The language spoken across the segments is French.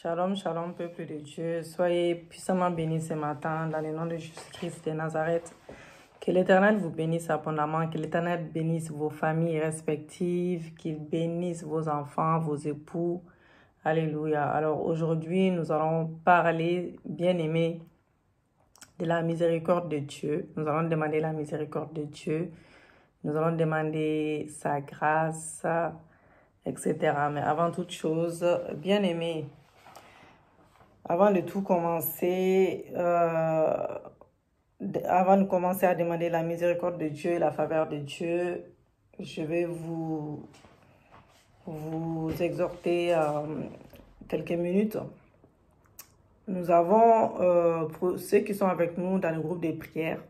Shalom, shalom, peuple de Dieu. Soyez puissamment bénis ce matin dans le nom de Jésus-Christ de Nazareth. Que l'Éternel vous bénisse abondamment, que l'Éternel bénisse vos familles respectives, qu'il bénisse vos enfants, vos époux. Alléluia. Alors aujourd'hui, nous allons parler, bien-aimés, de la miséricorde de Dieu. Nous allons demander la miséricorde de Dieu. Nous allons demander sa grâce, etc. Mais avant toute chose, bien-aimés, avant de tout commencer, avant de commencer à demander la miséricorde de Dieu et la faveur de Dieu, je vais vous exhorter quelques minutes. Nous avons, pour ceux qui sont avec nous dans le groupe des prières,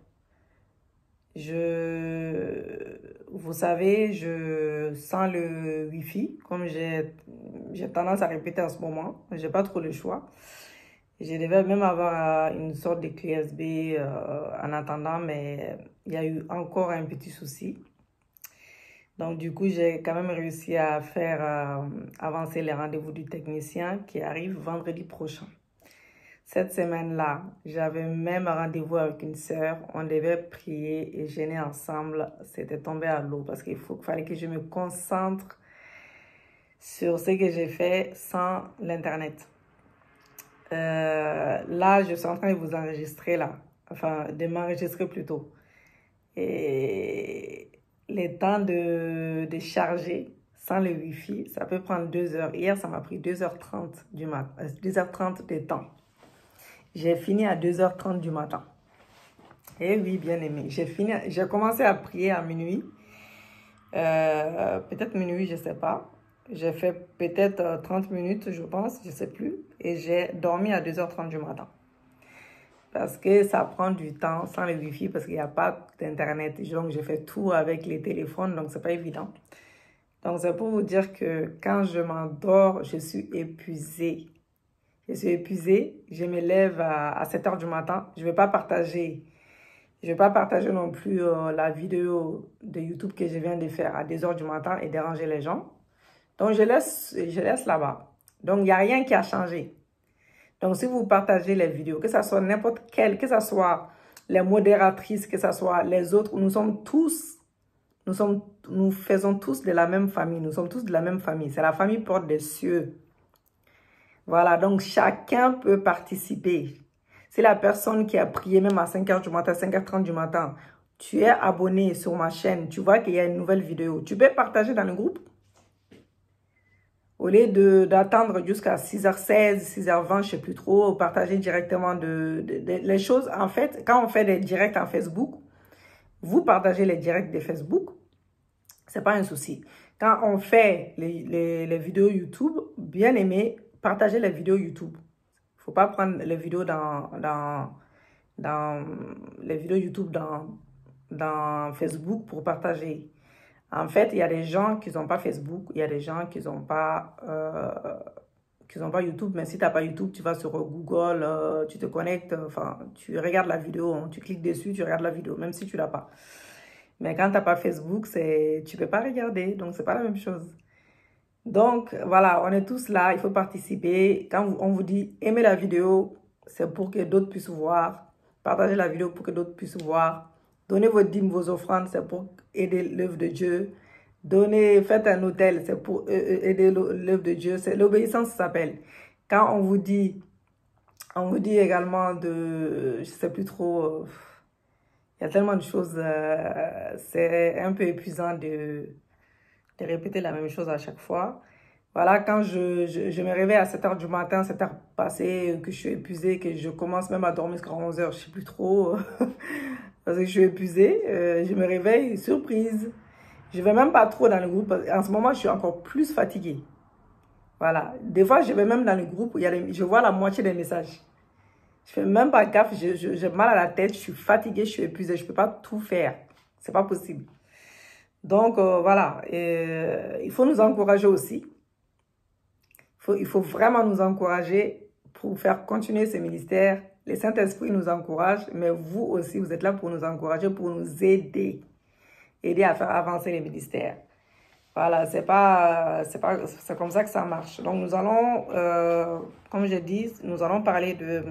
vous savez, je sens le Wi-Fi, comme j'ai tendance à répéter en ce moment, j'ai pas trop le choix. Je devais même avoir une sorte de clé USB en attendant, mais il y a eu encore un petit souci. Donc du coup, j'ai quand même réussi à faire avancer les rendez-vous du technicien qui arrive vendredi prochain. Cette semaine-là, j'avais même un rendez-vous avec une sœur. On devait prier et jeûner ensemble. C'était tombé à l'eau parce qu'il fallait que je me concentre sur ce que j'ai fait sans l'Internet. Là, je suis en train de vous enregistrer là. Enfin, de m'enregistrer plutôt. Et les temps de charger sans le Wi-Fi, ça peut prendre 2 heures. Hier, ça m'a pris 2h30 du matin, 2h30 de temps. J'ai fini à 2h30 du matin. Et oui, bien aimé. J'ai commencé à prier à minuit. Peut-être minuit, je ne sais pas. J'ai fait peut-être 30 minutes, je pense, je ne sais plus. Et j'ai dormi à 2h30 du matin. Parce que ça prend du temps sans le Wi-Fi, parce qu'il n'y a pas d'Internet. Donc, je fais tout avec les téléphones, donc ce n'est pas évident. Donc, c'est pour vous dire que quand je m'endors, je suis épuisée. Je suis épuisée, je me lève à 7h du matin. Je ne vais pas partager non plus la vidéo de YouTube que je viens de faire à 2h du matin et déranger les gens. Donc, je laisse là-bas. Donc, il n'y a rien qui a changé. Donc, si vous partagez les vidéos, que ce soit n'importe quelle, que ce soit les modératrices, que ce soit les autres, nous faisons tous de la même famille. Nous sommes tous de la même famille. C'est la famille Porte des Cieux. Voilà, donc chacun peut participer. Si la personne qui a prié même à 5h du matin, 5h30 du matin, tu es abonné sur ma chaîne, tu vois qu'il y a une nouvelle vidéo, tu peux partager dans le groupe. Au lieu d'attendre jusqu'à 6h16, 6h20, je ne sais plus trop, partager directement les choses. En fait, quand on fait des directs en Facebook, vous partagez les directs de Facebook, ce n'est pas un souci. Quand on fait les vidéos YouTube, bien aimé, partagez les vidéos YouTube. Il ne faut pas prendre les vidéos les vidéos YouTube dans Facebook pour partager. En fait, il y a des gens qui n'ont pas Facebook, il y a des gens qui n'ont pas, YouTube. Mais si tu n'as pas YouTube, tu vas sur Google, tu te connectes, enfin, tu regardes la vidéo, tu cliques dessus, tu regardes la vidéo, même si tu ne l'as pas. Mais quand tu n'as pas Facebook, tu ne peux pas regarder, donc ce n'est pas la même chose. Donc, voilà, on est tous là, il faut participer. Quand on vous dit aimer la vidéo, c'est pour que d'autres puissent voir. Partagez la vidéo pour que d'autres puissent voir. Donnez vos dîmes, vos offrandes, c'est pour aider l'œuvre de Dieu. Faites un hôtel, c'est pour aider l'œuvre de Dieu. C'est l'obéissance, ça s'appelle. Quand on vous dit également je ne sais plus trop, il y a tellement de choses, c'est un peu épuisant de répéter la même chose à chaque fois. Voilà, quand je me réveille à 7h du matin, 7h passées, que je suis épuisée, que je commence même à dormir jusqu'à 11h, je ne sais plus trop, parce que je suis épuisée, je me réveille, surprise. Je ne vais même pas trop dans le groupe, en ce moment, je suis encore plus fatiguée. Voilà, des fois, je vais même dans le groupe, je vois la moitié des messages. Je ne fais même pas gaffe, j'ai mal à la tête, je suis fatiguée, je suis épuisée, je ne peux pas tout faire. Ce n'est pas possible. Donc, voilà, il faut nous encourager aussi. Il faut vraiment nous encourager pour faire continuer ce ministère. Le Saint-Esprit nous encourage, mais vous aussi, vous êtes là pour nous encourager, pour nous aider à faire avancer les ministères. Voilà, c'est comme ça que ça marche. Donc, nous allons, comme je dis, nous allons parler de,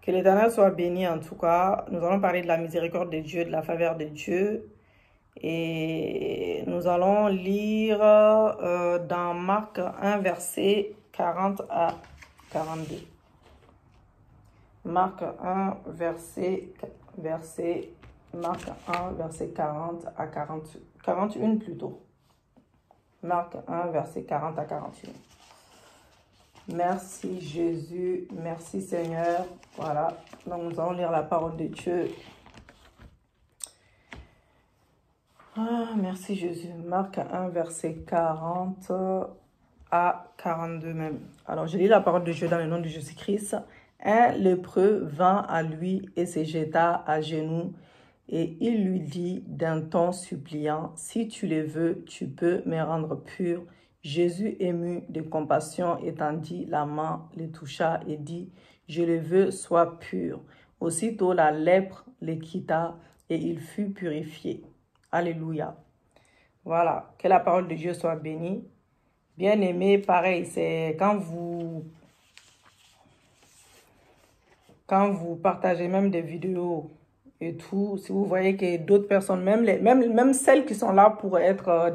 que l'Éternel soit béni en tout cas. Nous allons parler de la miséricorde de Dieu, de la faveur de Dieu. Et nous allons lire dans Marc 1, verset 40 à 42. Marc 1, Marc 1, verset 40 à 41 plutôt. Marc 1, verset 40 à 41. Merci Jésus, merci Seigneur. Voilà, donc nous allons lire la parole de Dieu. Ah, merci Jésus. Marc 1, verset 40 à 42 même. Alors, je lis la parole de Dieu dans le nom de Jésus-Christ. Un lépreux vint à lui et se jeta à genoux et il lui dit d'un ton suppliant, « Si tu le veux, tu peux me rendre pur. » Jésus, ému de compassion, étendit la main, le toucha et dit, « Je le veux, sois pur. » Aussitôt la lèpre le quitta et il fut purifié. Alléluia. Voilà, que la parole de Dieu soit bénie. Bien-aimé, pareil, c'est quand vous partagez même des vidéos et tout, si vous voyez que d'autres personnes, même celles qui sont là pour être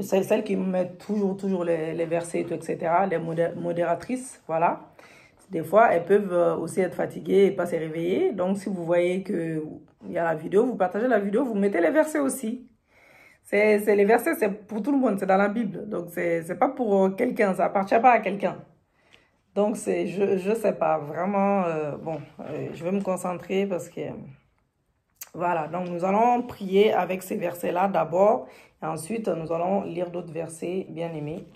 celles qui mettent toujours les versets, etc., les modératrices, voilà. Des fois, elles peuvent aussi être fatiguées et pas se réveiller. Donc, si vous voyez qu'il y a la vidéo, vous partagez la vidéo, vous mettez les versets aussi. Les versets, c'est pour tout le monde, c'est dans la Bible. Donc, c'est pas pour quelqu'un, ça appartient pas à quelqu'un. Donc, je sais pas, vraiment, je vais me concentrer parce que, voilà. Donc, nous allons prier avec ces versets-là d'abord. Et ensuite, nous allons lire d'autres versets bien aimés.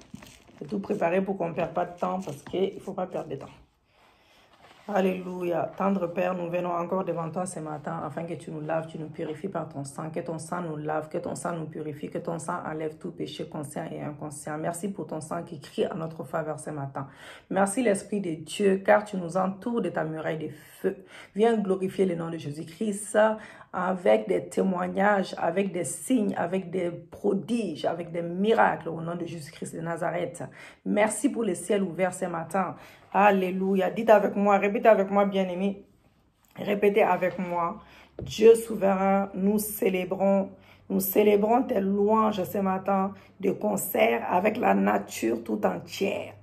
Et tout préparer pour qu'on ne perde pas de temps parce qu'il ne faut pas perdre de temps. Alléluia. Tendre Père, nous venons encore devant toi ce matin afin que tu nous laves, tu nous purifies par ton sang, que ton sang nous lave, que ton sang nous purifie, que ton sang enlève tout péché conscient et inconscient. Merci pour ton sang qui crie à notre faveur ce matin. Merci l'Esprit de Dieu car tu nous entoures de ta muraille de feu. Viens glorifier le nom de Jésus-Christ avec des témoignages, avec des signes, avec des prodiges, avec des miracles au nom de Jésus-Christ de Nazareth. Merci pour le ciel ouvert ce matin. Alléluia. Dites avec moi, répétez avec moi, bien-aimés. Répétez avec moi. Dieu souverain, nous célébrons tes louanges ce matin de concert avec la nature tout entière.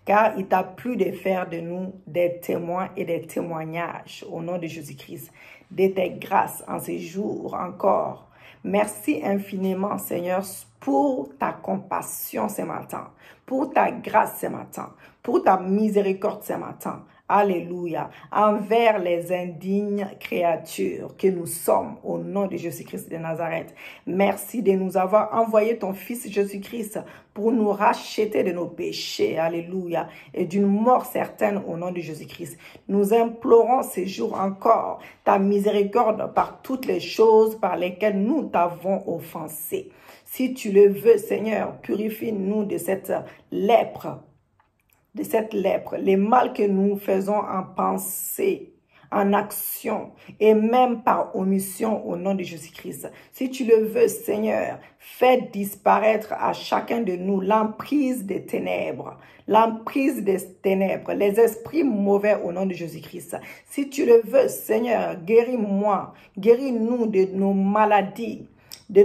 Car il t'a plu de faire de nous des témoins et des témoignages au nom de Jésus-Christ, de tes grâces en ces jours encore. Merci infiniment, Seigneur, pour ta compassion ce matin, pour ta grâce ce matin, pour ta miséricorde ce matin. Alléluia. Envers les indignes créatures que nous sommes au nom de Jésus-Christ de Nazareth. Merci de nous avoir envoyé ton Fils Jésus-Christ pour nous racheter de nos péchés. Alléluia. Et d'une mort certaine au nom de Jésus-Christ. Nous implorons ces jours encore ta miséricorde par toutes les choses par lesquelles nous t'avons offensé. Si tu le veux, Seigneur, purifie-nous de cette lèpre. Les mal que nous faisons en pensée, en action et même par omission au nom de Jésus-Christ. Si tu le veux, Seigneur, fais disparaître à chacun de nous l'emprise des ténèbres, les esprits mauvais au nom de Jésus-Christ. Si tu le veux, Seigneur, guéris-moi, guéris-nous de nos maladies, de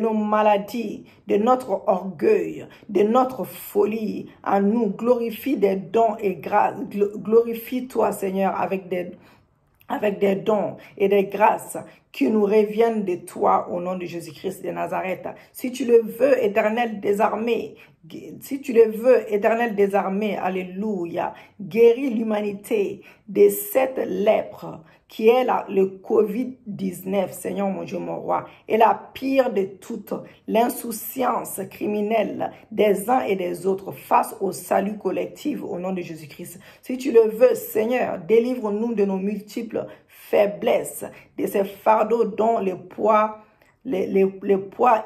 notre orgueil, de notre folie en nous. Glorifie des dons et grâces. Glorifie-toi, Seigneur, avec des dons et des grâces qui nous reviennent de toi au nom de Jésus-Christ de Nazareth. Si tu le veux, Éternel des armées, alléluia, guéris l'humanité de cette lèpre qui est le COVID-19, Seigneur mon Dieu, mon roi, et la pire de toutes, l'insouciance criminelle des uns et des autres face au salut collectif au nom de Jésus-Christ. Si tu le veux, Seigneur, délivre-nous de nos multiples faiblesses, de ces fardeaux dont le poids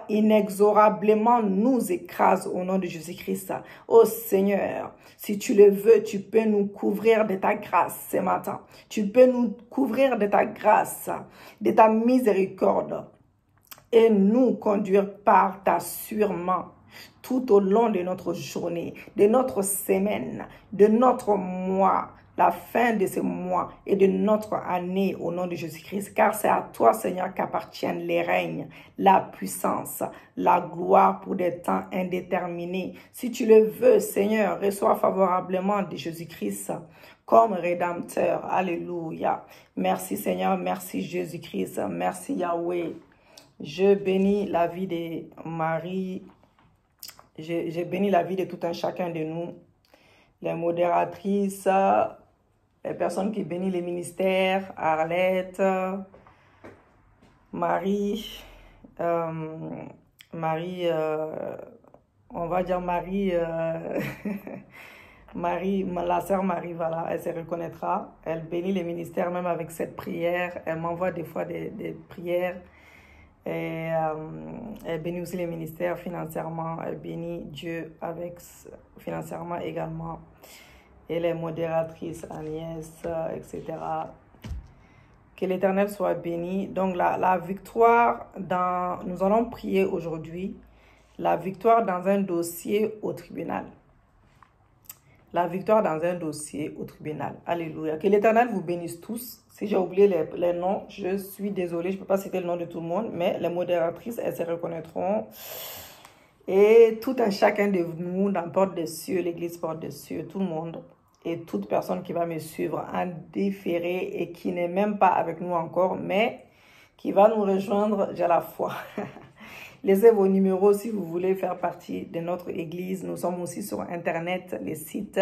inexorablement nous écrase au nom de Jésus-Christ. Oh Seigneur, si tu le veux, tu peux nous couvrir de ta grâce ce matin. Tu peux nous couvrir de ta grâce, de ta miséricorde. et nous conduire par ta sûrement tout au long de notre journée, de notre semaine, de notre mois, la fin de ce mois et de notre année au nom de Jésus-Christ. Car c'est à toi, Seigneur, qu'appartiennent les règnes, la puissance, la gloire pour des temps indéterminés. Si tu le veux, Seigneur, reçois favorablement de Jésus-Christ comme Rédempteur. Alléluia. Merci, Seigneur. Merci, Jésus-Christ. Merci, Yahweh. Je bénis la vie de Marie. J'ai béni la vie de tout un chacun de nous, les modératrices, les personnes qui bénissent les ministères, Arlette, Marie, Marie, on va dire Marie, Marie, la sœur Marie, voilà, elle se reconnaîtra. Elle bénit les ministères même avec cette prière. Elle m'envoie des fois des prières. Et elle bénit aussi les ministères financièrement. Elle bénit Dieu avec financièrement également. Et les modératrices, Agnès, etc. Que l'Éternel soit béni. Donc la victoire, nous allons prier aujourd'hui. La victoire dans un dossier au tribunal. La victoire dans un dossier au tribunal. Alléluia. Que l'Éternel vous bénisse tous. Si j'ai oublié les noms, je suis désolée. Je ne peux pas citer le nom de tout le monde, mais les modératrices, elles se reconnaîtront. Et tout un chacun de nous, dans Porte des Cieux, l'Église Porte des Cieux, tout le monde, et toute personne qui va me suivre en différé et qui n'est même pas avec nous encore, mais qui va nous rejoindre, j'ai la foi. Laissez vos numéros si vous voulez faire partie de notre église. Nous sommes aussi sur Internet, les sites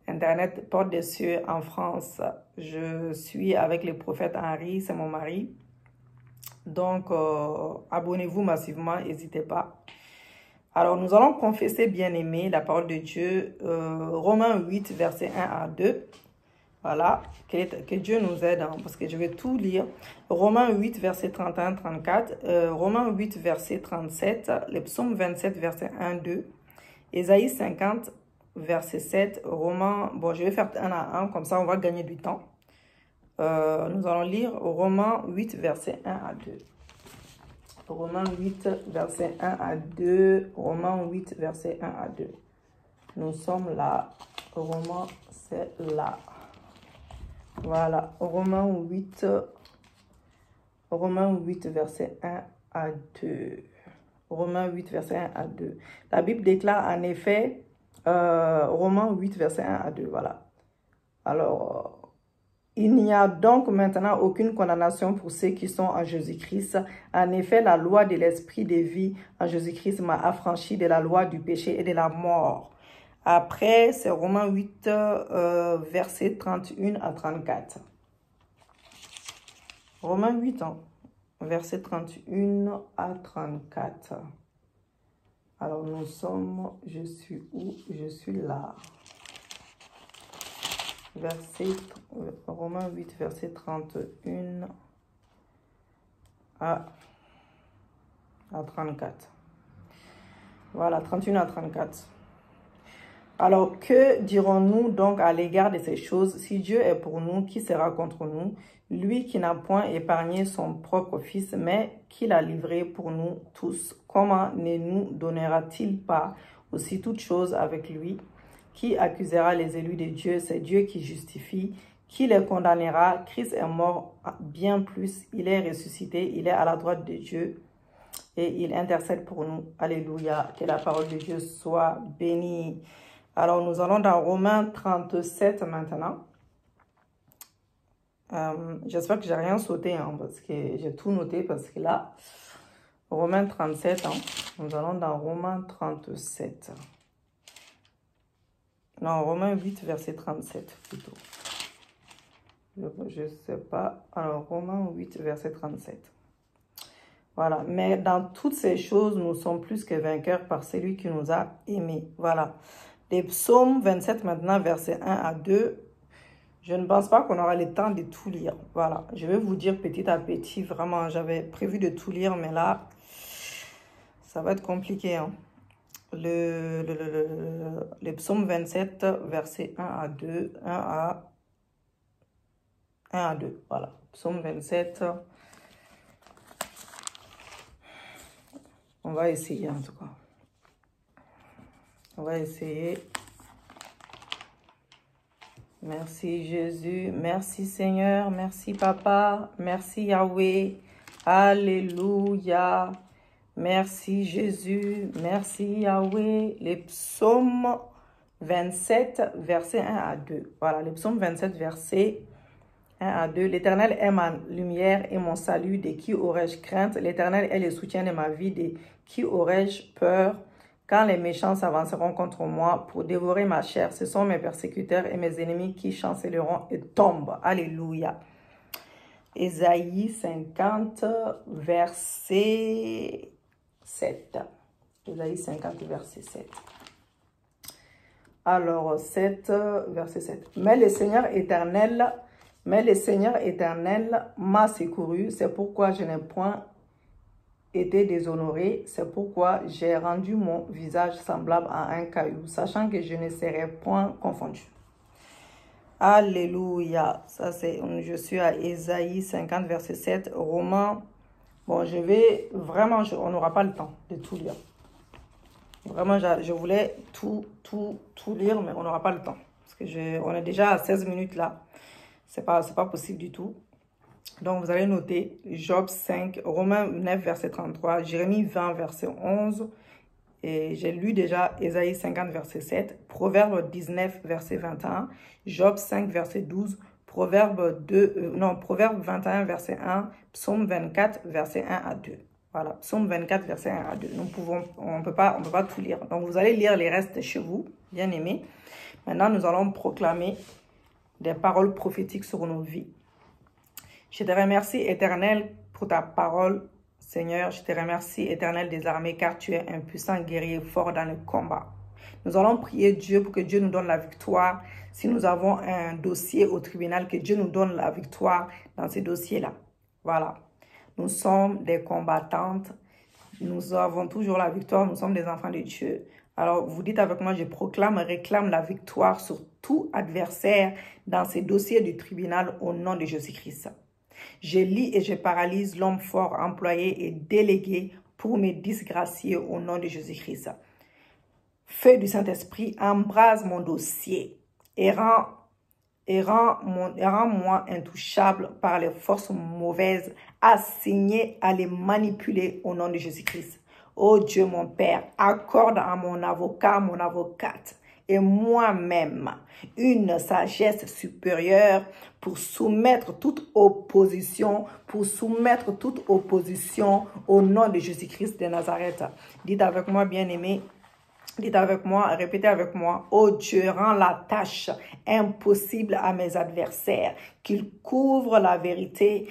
Internet Porte des Cieux en France. Je suis avec le prophète Henri, c'est mon mari. Donc, abonnez-vous massivement, n'hésitez pas. Alors, nous allons confesser, bien-aimés, la parole de Dieu. Romains 8, versets 1 à 2. Voilà, que Dieu nous aide, hein, parce que je vais tout lire. Romains 8, verset 31-34, Romains 8, verset 37, le psaume 27, verset 1-2, Ésaïe 50, verset 7, Romains, bon, je vais faire un à un, comme ça on va gagner du temps. Nous allons lire Romains 8, verset 1 à 2. Romains 8, verset 1 à 2, Romains 8, verset 1 à 2. Nous sommes là, Romains, c'est là. Voilà, Romains 8, verset 1 à 2. Romains 8, verset 1 à 2. La Bible déclare en effet, Romains 8, verset 1 à 2, voilà. Alors, il n'y a donc maintenant aucune condamnation pour ceux qui sont en Jésus-Christ. En effet, la loi de l'esprit de vie en Jésus-Christ m'a affranchi de la loi du péché et de la mort. Après, c'est Romains 8, versets 31 à 34. Romains 8, versets 31 à 34. Alors, nous sommes, je suis où? Je suis là. Romains 8, verset 31 à 34. Voilà, 31 à 34. Alors, que dirons-nous donc à l'égard de ces choses? Si Dieu est pour nous, qui sera contre nous? Lui qui n'a point épargné son propre Fils, mais qui l'a livré pour nous tous, comment ne nous donnera-t-il pas aussi toutes choses avec lui? Qui accusera les élus de Dieu? C'est Dieu qui justifie. Qui les condamnera? Christ est mort, bien plus, il est ressuscité, il est à la droite de Dieu et il intercède pour nous. Alléluia, que la parole de Dieu soit bénie. Alors, nous allons dans Romains 37 maintenant. J'espère que j'ai rien sauté, hein, parce que j'ai tout noté, parce que là, Romains 37, nous allons dans Romains 37. Non, Romains 8, verset 37, plutôt. Je ne sais pas. Alors, Romains 8, verset 37. Voilà. Mais dans toutes ces choses, nous sommes plus que vainqueurs par celui qui nous a aimés. Voilà. Les psaumes 27 maintenant, versets 1 à 2. Je ne pense pas qu'on aura le temps de tout lire. Voilà. Je vais vous dire petit à petit. Vraiment, j'avais prévu de tout lire, mais là, ça va être compliqué. Hein. Le psaume 27, versets 1 à 2. 1 à 2. Voilà. Psaume 27. On va essayer en tout cas. On va essayer. Merci Jésus. Merci Seigneur. Merci Papa. Merci Yahweh. Alléluia. Merci Jésus. Merci Yahweh. Les psaumes 27, versets 1 à 2. Voilà, les psaumes 27, versets 1 à 2. L'Éternel est ma lumière et mon salut. De qui aurais-je crainte? L'Éternel est le soutien de ma vie. De qui aurais-je peur? Quand les méchants s'avanceront contre moi pour dévorer ma chair, ce sont mes persécuteurs et mes ennemis qui chancelleront et tombent. Alléluia. Ésaïe 50, verset 7. Ésaïe 50, verset 7. Alors, 7, verset 7. Mais le Seigneur éternel m'a secouru, c'est pourquoi je n'ai point été déshonoré, c'est pourquoi j'ai rendu mon visage semblable à un caillou, sachant que je ne serai point confondu. Alléluia. Ça c'est, je suis à Ésaïe 50, verset 7. Romains. Bon, je vais vraiment, on n'aura pas le temps de tout lire. Vraiment, je voulais tout lire, mais on n'aura pas le temps. Parce que on est déjà à 16 minutes là. C'est pas possible du tout. Donc, vous allez noter Job 5, Romains 9, verset 33, Jérémie 20, verset 11. Et j'ai lu déjà Ésaïe 50, verset 7, Proverbe 19, verset 21, Job 5, verset 12, Proverbe 21, verset 1, Psaume 24, verset 1 à 2. Voilà, Psaume 24, verset 1 à 2. On peut pas tout lire. Donc, vous allez lire les restes chez vous, bien aimés. Maintenant, nous allons proclamer des paroles prophétiques sur nos vies. Je te remercie, Éternel, pour ta parole, Seigneur. Je te remercie, Éternel des armées, car tu es un puissant guerrier fort dans le combat. Nous allons prier Dieu pour que Dieu nous donne la victoire. Si nous avons un dossier au tribunal, que Dieu nous donne la victoire dans ces dossiers-là. Voilà. Nous sommes des combattantes. Nous avons toujours la victoire. Nous sommes des enfants de Dieu. Alors, vous dites avec moi, je proclame et réclame la victoire sur tout adversaire dans ces dossiers du tribunal au nom de Jésus-Christ. Je lis et je paralyse l'homme fort employé et délégué pour me disgracier au nom de Jésus-Christ. Feu du Saint-Esprit, embrase mon dossier et rends-moi intouchable par les forces mauvaises assignées à les manipuler au nom de Jésus-Christ. Ô Dieu mon Père, accorde à mon avocat, mon avocate et moi-même une sagesse supérieure pour soumettre toute opposition au nom de Jésus-Christ de Nazareth. Dites avec moi, bien-aimés, dites avec moi, répétez avec moi. Oh Dieu, rends la tâche impossible à mes adversaires, qu'ils couvrent la vérité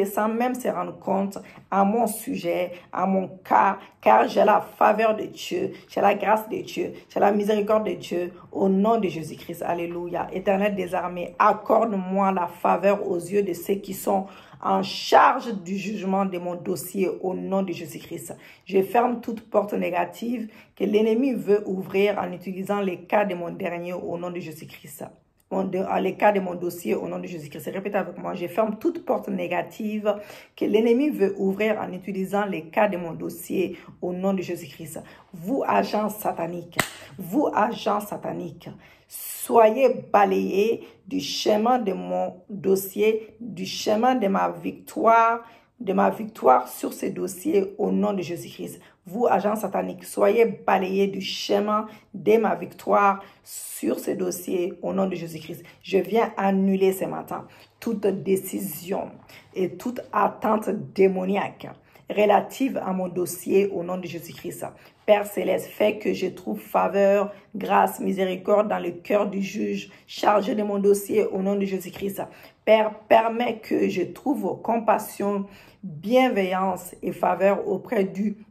sans même se rendre compte à mon sujet, à mon cas, car j'ai la faveur de Dieu, j'ai la grâce de Dieu, j'ai la miséricorde de Dieu, au nom de Jésus-Christ. Alléluia. Éternel des armées, accorde-moi la faveur aux yeux de ceux qui sont en charge du jugement de mon dossier au nom de Jésus-Christ. Je ferme toute porte négative que l'ennemi veut ouvrir en utilisant les cas de mon dernier au nom de Jésus-Christ. Les cas de mon dossier au nom de Jésus-Christ. Répétez avec moi. Je ferme toute porte négative que l'ennemi veut ouvrir en utilisant les cas de mon dossier au nom de Jésus-Christ. Vous, agents sataniques, soyez balayés du chemin de mon dossier, du chemin de ma victoire sur ce dossier au nom de Jésus-Christ. Vous, agents sataniques, soyez balayés du chemin de ma victoire sur ce dossier au nom de Jésus-Christ. Je viens annuler ce matin toute décision et toute attente démoniaque relative à mon dossier au nom de Jésus-Christ. Père Céleste, fais que je trouve faveur, grâce, miséricorde dans le cœur du juge chargé de mon dossier au nom de Jésus-Christ. Père, permets que je trouve compassion, bienveillance et faveur auprès du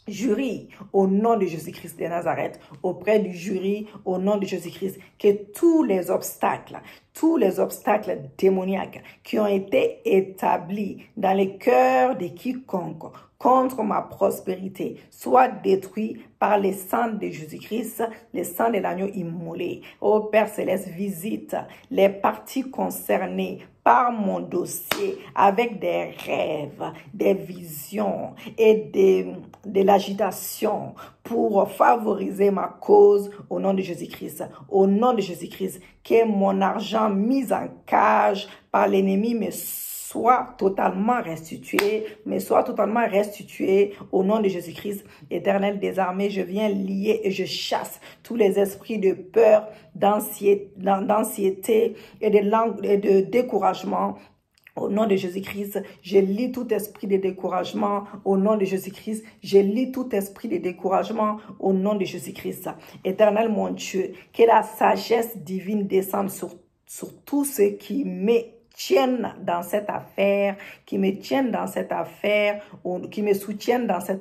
jury au nom de Jésus-Christ de Nazareth, auprès du jury au nom de Jésus-Christ, que tous les obstacles, tous les obstacles démoniaques qui ont été établis dans les cœurs de quiconque contre ma prospérité soient détruits par les sang de Jésus-Christ, le sang de l'agneau immolé. Ô Père Céleste, visite les parties concernées par mon dossier avec des rêves, des visions et de l'agitation pour favoriser ma cause au nom de Jésus-Christ. Au nom de Jésus-Christ, que mon argent mis en cage par l'ennemi me soit totalement restitué au nom de Jésus-Christ. Éternel des armées, je viens lier et je chasse tous les esprits de peur, d'anxiété et de découragement. Au nom de Jésus-Christ, je lis tout esprit de découragement. Au nom de Jésus-Christ, je lis tout esprit de découragement. Au nom de Jésus-Christ. Éternel mon Dieu, que la sagesse divine descende sur tout ce qui m'est tiennent dans cette affaire, qui me soutiennent dans cette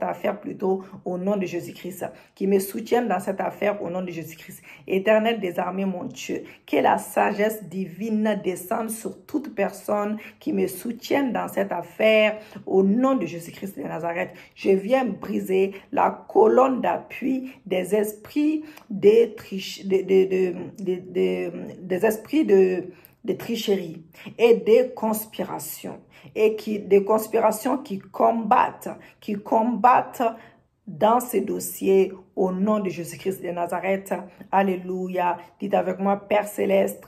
affaire plutôt au nom de Jésus-Christ, qui me soutiennent dans cette affaire au nom de Jésus-Christ. Éternel des armées, mon Dieu, que la sagesse divine descende sur toute personne qui me soutienne dans cette affaire au nom de Jésus-Christ de Nazareth. Je viens briser la colonne d'appui des esprits de tricherie et des conspirations qui combattent dans ce dossier au nom de Jésus-Christ de Nazareth. Alléluia. Dites avec moi, Père Céleste,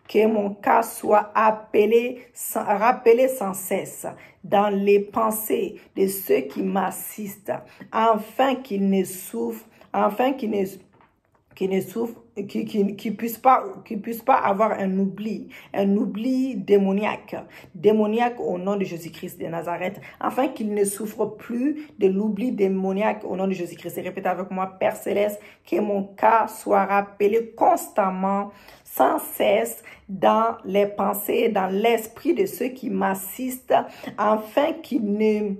que mon cas soit rappelé sans cesse dans les pensées de ceux qui m'assistent, afin qu'ils ne souffrent, qui puisse pas avoir un oubli démoniaque au nom de Jésus-Christ de Nazareth, afin qu'il ne souffre plus de l'oubli démoniaque au nom de Jésus-Christ. Et répétez avec moi, Père Céleste, que mon cas soit rappelé constamment, sans cesse, dans les pensées, dans l'esprit de ceux qui m'assistent, afin qu'ils ne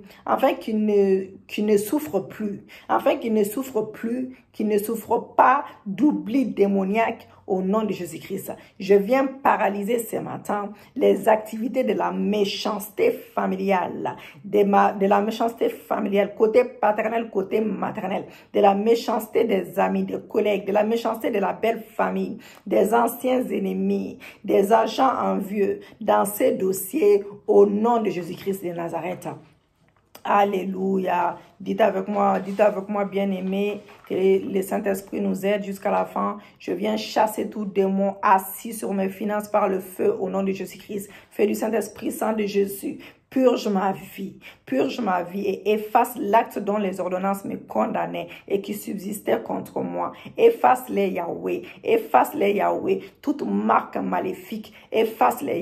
souffrent plus, qu'ils ne souffrent pas d'oubli démoniaque au nom de Jésus-Christ. Je viens paralyser ce matin les activités de la méchanceté familiale, de la méchanceté familiale, côté paternel, côté maternel, de la méchanceté des amis, des collègues, de la méchanceté de la belle famille, des anciens ennemis, des agents envieux dans ces dossiers au nom de Jésus-Christ de Nazareth. Alléluia. Dites avec moi, bien-aimé, que le Saint-Esprit nous aide jusqu'à la fin. Je viens chasser tout démon assis sur mes finances par le feu au nom de Jésus-Christ. Feu du Saint-Esprit, sang de Jésus. Purge ma vie et efface l'acte dont les ordonnances me condamnaient et qui subsistaient contre moi. Efface-les, Yahweh, toute marque maléfique, efface-les,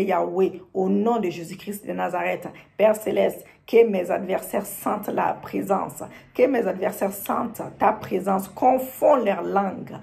Yahweh, au nom de Jésus-Christ de Nazareth. Père Céleste, que mes adversaires sentent la présence, ta présence, confond leurs langues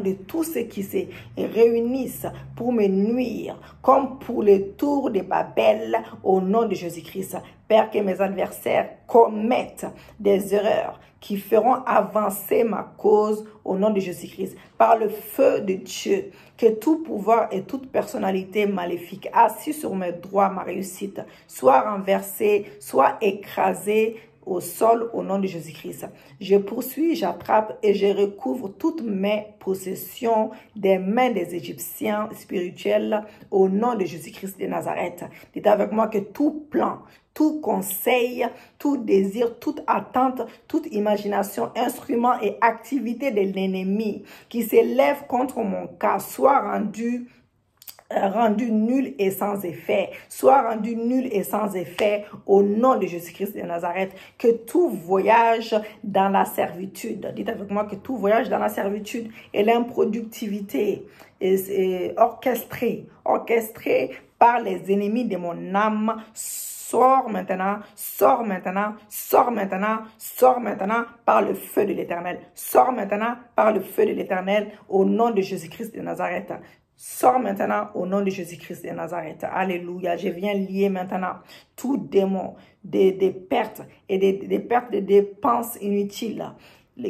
de tous ceux qui se réunissent pour me nuire, comme pour le tour de Babel, au nom de Jésus-Christ. Père, que mes adversaires commettent des erreurs qui feront avancer ma cause au nom de Jésus-Christ. Par le feu de Dieu, que tout pouvoir et toute personnalité maléfique assis sur mes droits, ma réussite, soit renversé, soit écrasé au sol au nom de Jésus-Christ. Je poursuis, j'attrape et je recouvre toutes mes possessions des mains des Égyptiens spirituels au nom de Jésus-Christ de Nazareth. Dites avec moi que tout plan, tout conseil, tout désir, toute attente, toute imagination, instrument et activité de l'ennemi qui s'élève contre mon cas soit rendu nul et sans effet, au nom de Jésus-Christ de Nazareth. Que tout voyage dans la servitude, dites avec moi, que tout voyage dans la servitude et l'improductivité est orchestré par les ennemis de mon âme, sors maintenant par le feu de l'Éternel. Sors maintenant par le feu de l'Éternel au nom de Jésus-Christ de Nazareth. Sors maintenant au nom de Jésus-Christ de Nazareth. Alléluia. Je viens lier maintenant tout démon des pertes et des pertes de dépenses inutiles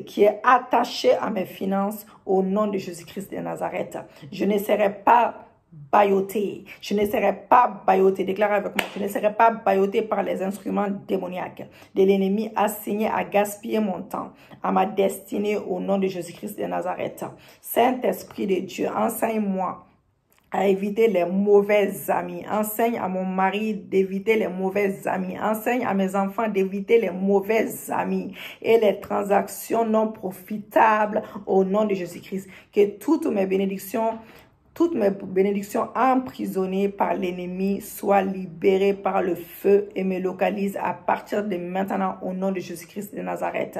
qui est attaché à mes finances au nom de Jésus-Christ de Nazareth. Je ne serai pas bâilloté. Je ne serai pas bâilloté. Déclare avec moi. Je ne serai pas bâilloté par les instruments démoniaques de l'ennemi assigné à gaspiller mon temps, à ma destinée au nom de Jésus-Christ de Nazareth. Saint-Esprit de Dieu, enseigne-moi à éviter les mauvais amis. Enseigne à mon mari d'éviter les mauvais amis. Enseigne à mes enfants d'éviter les mauvais amis et les transactions non profitables au nom de Jésus-Christ. Que toutes mes bénédictions emprisonnées par l'ennemi soient libérées par le feu et me localisent à partir de maintenant au nom de Jésus-Christ de Nazareth.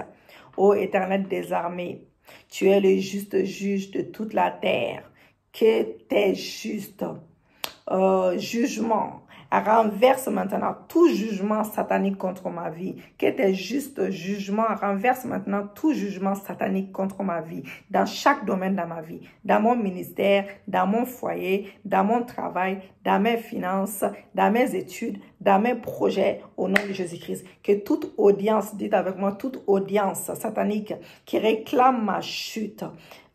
Ô Éternel des armées, tu es le juste juge de toute la terre. Que tes justes jugements renverse maintenant tout jugement satanique contre ma vie. Que tes justes jugements renverse maintenant tout jugement satanique contre ma vie. Dans chaque domaine de ma vie. Dans mon ministère, dans mon foyer, dans mon travail, dans mes finances, dans mes études, dans mes projets, au nom de Jésus-Christ. Que toute audience, dites avec moi, toute audience satanique qui réclame ma chute,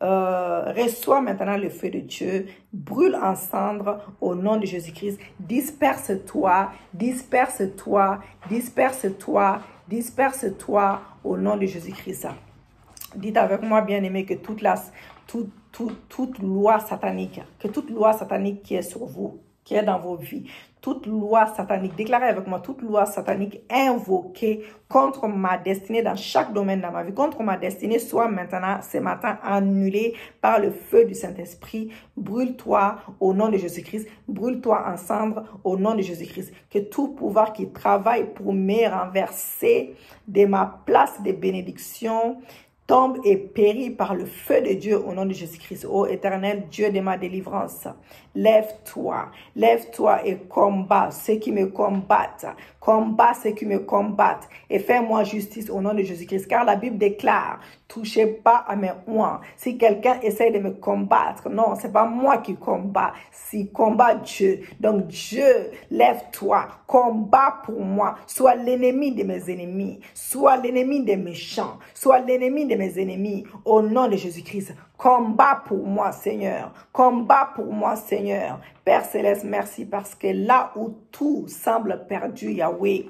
reçois maintenant le feu de Dieu, brûle en cendres au nom de Jésus-Christ, disperse-toi, disperse-toi, disperse-toi, disperse-toi au nom de Jésus-Christ. Dites avec moi, bien-aimé, que toute loi satanique, qui est sur vous, qui est dans vos vies, toute loi satanique, déclarez avec moi, toute loi satanique invoquée contre ma destinée dans chaque domaine de ma vie, contre ma destinée, soit maintenant, ce matin, annulée par le feu du Saint-Esprit. Brûle-toi au nom de Jésus-Christ, brûle-toi en cendres au nom de Jésus-Christ. Que tout pouvoir qui travaille pour me renverser de ma place de bénédiction tombe et périt par le feu de Dieu au nom de Jésus-Christ. Ô éternel Dieu de ma délivrance, lève-toi et combat ceux qui me combattent. Combat ceux qui me combattent et fais-moi justice au nom de Jésus-Christ. Car la Bible déclare, touchez pas à mes oins. Si quelqu'un essaie de me combattre, non, c'est pas moi qui combat, c'est combat Dieu. Donc Dieu, lève-toi, combat pour moi. Sois l'ennemi de mes ennemis, sois l'ennemi des méchants, sois l'ennemi de mes ennemis au nom de Jésus-Christ. Combat pour moi, Seigneur. Combat pour moi, Seigneur. Père Céleste, merci parce que là où tout semble perdu, Yahweh,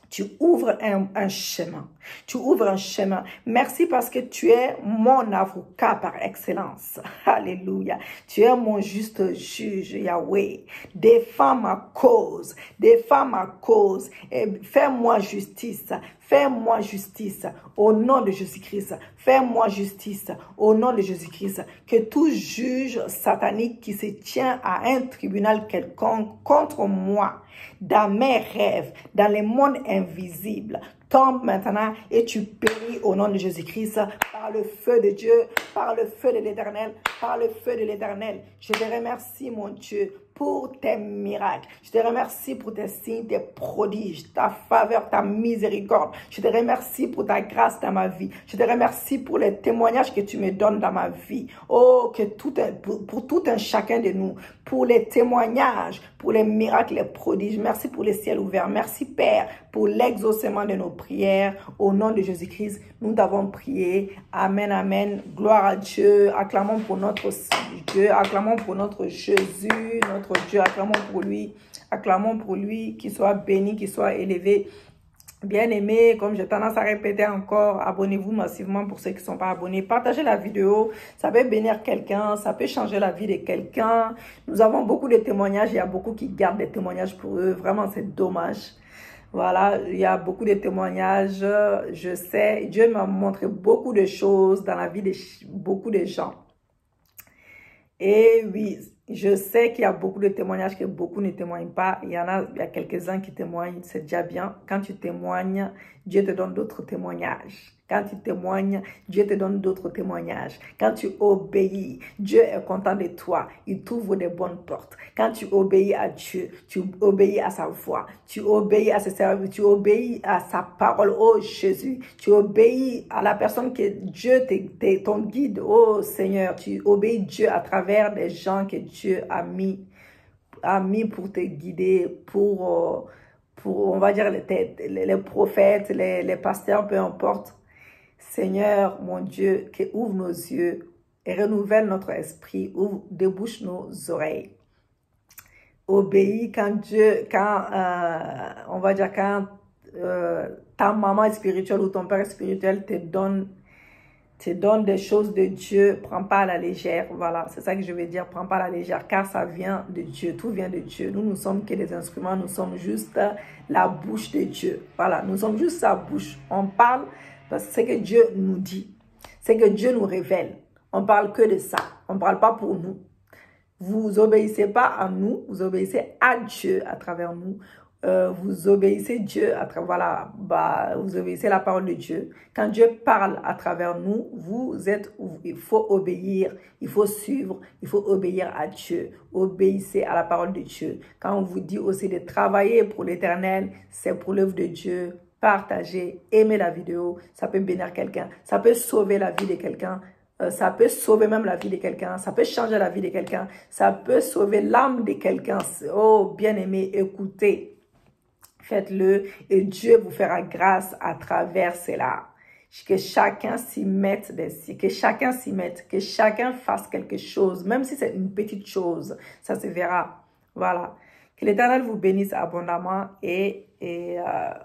tu ouvres un chemin. Tu ouvres un chemin. Merci parce que tu es mon avocat par excellence. Alléluia. Tu es mon juste juge, Yahweh. Défends ma cause. Défends ma cause. Et fais-moi justice. Fais-moi justice au nom de Jésus-Christ. Fais-moi justice au nom de Jésus-Christ. Que tout juge satanique qui se tient à un tribunal quelconque contre moi, dans mes rêves, dans les mondes invisibles, tombe maintenant et tu péris au nom de Jésus-Christ par le feu de Dieu, par le feu de l'Éternel, par le feu de l'Éternel. Je te remercie, mon Dieu, pour tes miracles. Je te remercie pour tes signes, tes prodiges, ta faveur, ta miséricorde. Je te remercie pour ta grâce dans ma vie. Je te remercie pour les témoignages que tu me donnes dans ma vie. Oh, que pour tout un chacun de nous, pour les témoignages, pour les miracles, les prodiges. Merci pour les ciels ouverts. Merci, Père, pour l'exaucement de nos prières. Au nom de Jésus-Christ, nous t'avons prié. Amen, amen. Gloire à Dieu. Acclamons pour notre Dieu. Acclamons pour notre Jésus, notre Dieu. Acclamons pour lui, qu'il soit béni, qu'il soit élevé. Bien-aimé, comme j'ai tendance à répéter encore, abonnez-vous massivement pour ceux qui ne sont pas abonnés. Partagez la vidéo, ça peut bénir quelqu'un, ça peut changer la vie de quelqu'un. Nous avons beaucoup de témoignages, il y a beaucoup qui gardent des témoignages pour eux. Vraiment, c'est dommage. Voilà, il y a beaucoup de témoignages. Je sais, Dieu m'a montré beaucoup de choses dans la vie de beaucoup de gens. Et oui, je sais qu'il y a beaucoup de témoignages que beaucoup ne témoignent pas. Il y a quelques-uns qui témoignent, c'est déjà bien. Quand tu témoignes, Dieu te donne d'autres témoignages. Quand tu témoignes, Dieu te donne d'autres témoignages. Quand tu obéis, Dieu est content de toi. Il t'ouvre des bonnes portes. Quand tu obéis à Dieu, tu obéis à sa voix. Tu obéis à ses services. Tu obéis à sa parole. Oh Jésus, tu obéis à la personne que Dieu t'est ton guide. Oh Seigneur, tu obéis Dieu à travers des gens que Dieu a mis pour te guider, pour on va dire, les prophètes, les pasteurs, peu importe. Seigneur, mon Dieu, qui ouvre nos yeux et renouvelle notre esprit, ouvre, débouche nos oreilles. Obéis quand Dieu, on va dire quand ta maman spirituelle ou ton père spirituel te donne des choses de Dieu, prends pas à la légère. Voilà, c'est ça que je veux dire, prends pas à la légère, car ça vient de Dieu, tout vient de Dieu. Nous sommes que des instruments, nous sommes juste la bouche de Dieu. Voilà, nous sommes juste sa bouche. On parle parce que c'est que Dieu nous dit, c'est que Dieu nous révèle. On parle que de ça, on ne parle pas pour nous. Vous obéissez pas à nous, vous obéissez à Dieu à travers nous. Vous obéissez Dieu à travers, voilà, vous obéissez la parole de Dieu. Quand Dieu parle à travers nous, il faut obéir, il faut suivre, il faut obéir à Dieu. Obéissez à la parole de Dieu. Quand on vous dit aussi de travailler pour l'Éternel, c'est pour l'œuvre de Dieu. Partagez, aimez la vidéo, ça peut bénir quelqu'un, ça peut sauver la vie de quelqu'un. Ça peut sauver même la vie de quelqu'un, ça peut changer la vie de quelqu'un, ça peut sauver l'âme de quelqu'un. Oh, bien-aimé, écoutez, faites-le et Dieu vous fera grâce à travers cela. Que chacun s'y mette, que chacun s'y mette, que chacun fasse quelque chose, même si c'est une petite chose, ça se verra. Voilà. Que l'Éternel vous bénisse abondamment et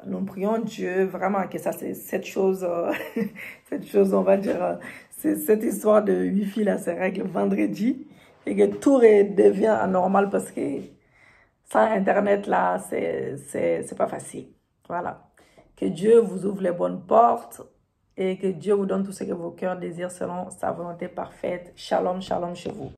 nous prions Dieu vraiment que ça, c'est cette chose, on va dire, cette histoire de Wi-Fi là, se règle vendredi et que tout redevient anormal parce que sans Internet là, c'est pas facile. Voilà. Que Dieu vous ouvre les bonnes portes et que Dieu vous donne tout ce que vos cœurs désirent selon sa volonté parfaite. Shalom, shalom chez vous.